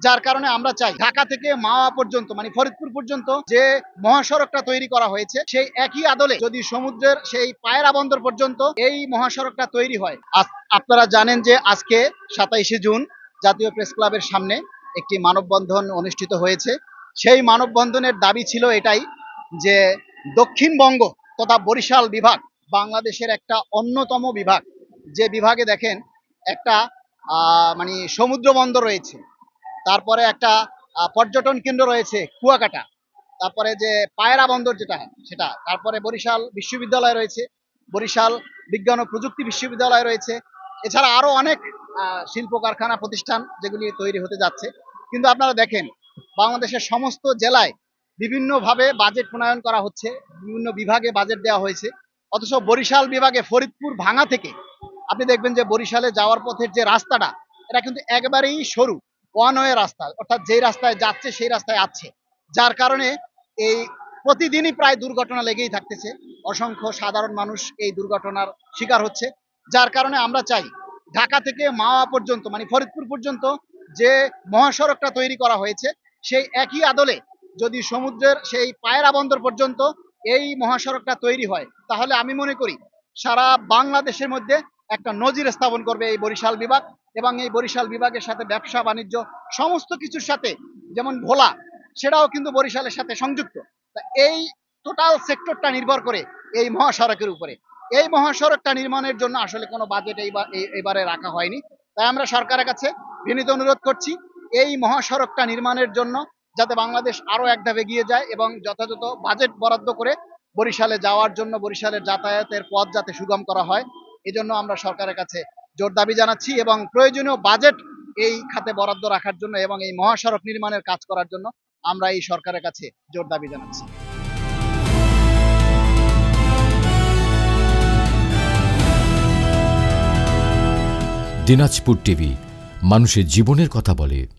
যার কারণে আমরা চাই ঢাকা থেকে মাওয়া পর্যন্ত মানে ফরিদপুর পর্যন্ত যে মহাসড়কটা তৈরি করা হয়েছে সেই একই আদলে যদি সমুদ্রের সেই পায়রা বন্দর পর্যন্ত এই মহাসড়কটা তৈরি হয়। আপনারা জানেন যে আজকে 27শে জুন জাতীয় প্রেস ক্লাবের সামনে একটি মানববন্ধন অনুষ্ঠিত হয়েছে। সেই মানববন্ধনের দাবি ছিল এটাই যে দক্ষিণবঙ্গ তথা বরিশাল বিভাগ বাংলাদেশের একটা অন্যতম বিভাগ, যে বিভাগে দেখেন একটা মানে সমুদ্র বন্দর রয়েছে, তারপরে একটা পর্যটন কেন্দ্র রয়েছে কুয়াকাটা, তারপরে যে পায়রা বন্দর যেটা সেটা, তারপরে বরিশাল বিশ্ববিদ্যালয় রয়েছে, বরিশাল বিজ্ঞান ও প্রযুক্তি বিশ্ববিদ্যালয় রয়েছে, এছাড়া আরো অনেক শিল্প কারখানা প্রতিষ্ঠান যেগুলি তৈরি হতে যাচ্ছে। কিন্তু আপনারা দেখেন বাংলাদেশের সমস্ত জেলায় বিভিন্নভাবে বাজেট প্রণয়ন করা হচ্ছে, বিভিন্ন বিভাগে বাজেট দেওয়া হয়েছে, অথচ বরিশাল বিভাগে ফরিদপুর ভাঙা থেকে আপনি দেখবেন যে বরিশালে যাওয়ার পথের যে রাস্তাটা এটা কিন্তু একেবারেই সরু, ওয়ান ওয়ে রাস্তা, অর্থাৎ যেই রাস্তায় যাচ্ছে সেই রাস্তায় আছে, যার কারণে এই প্রতিদিনই প্রায় দুর্ঘটনা লেগেই থাকতেছে, অসংখ্য সাধারণ মানুষ এই দুর্ঘটনার শিকার হচ্ছে। যার কারণে আমরা চাই ঢাকা থেকে মাওয়া পর্যন্ত মানে ফরিদপুর পর্যন্ত যে মহাসড়কটা তৈরি করা হয়েছে সেই একই আদলে যদি সমুদ্রের সেই পায়রা বন্দর পর্যন্ত এই মহাসড়কটা তৈরি হয়, তাহলে আমি মনে করি সারা বাংলাদেশের মধ্যে একটা নজির স্থাপন করবে এই বরিশাল বিভাগ, এবং এই বরিশাল বিভাগের সাথে ব্যবসা বাণিজ্য সমস্ত কিছুর সাথে, যেমন ভোলা সেটাও কিন্তু বরিশালের সাথে সংযুক্ত। তা এই টোটাল সেক্টরটা নির্ভর করে এই মহাসড়কের উপরে। এই মহাসড়কটা নির্মাণের জন্য আসলে কোনো বাজেট এইবারে রাখা হয়নি। তাই আমরা সরকারের কাছে বিনীত অনুরোধ করছি এই মহাসড়কটা নির্মাণের জন্য যাতে বাংলাদেশ আরো এক ধাপ এগিয়ে যায় এবং যথাযথ বাজেট বরাদ্দ করে বরিশালে যাওয়ার জন্য বরিশালের যাতায়াতের পথ যাতে সুগম করা হয়, এজন্য আমরা সরকারের কাছে জোর দাবি জানাচ্ছি এবং প্রয়োজনীয় বাজেট এই খাতে বরাদ্দ রাখার জন্য এবং এই মহাসড়ক নির্মাণের কাজ করার জন্য আমরা এই সরকারের কাছে জোর দাবি জানাচ্ছি। দিনাজপুর টিভি, মানুষের জীবনের কথা বলে।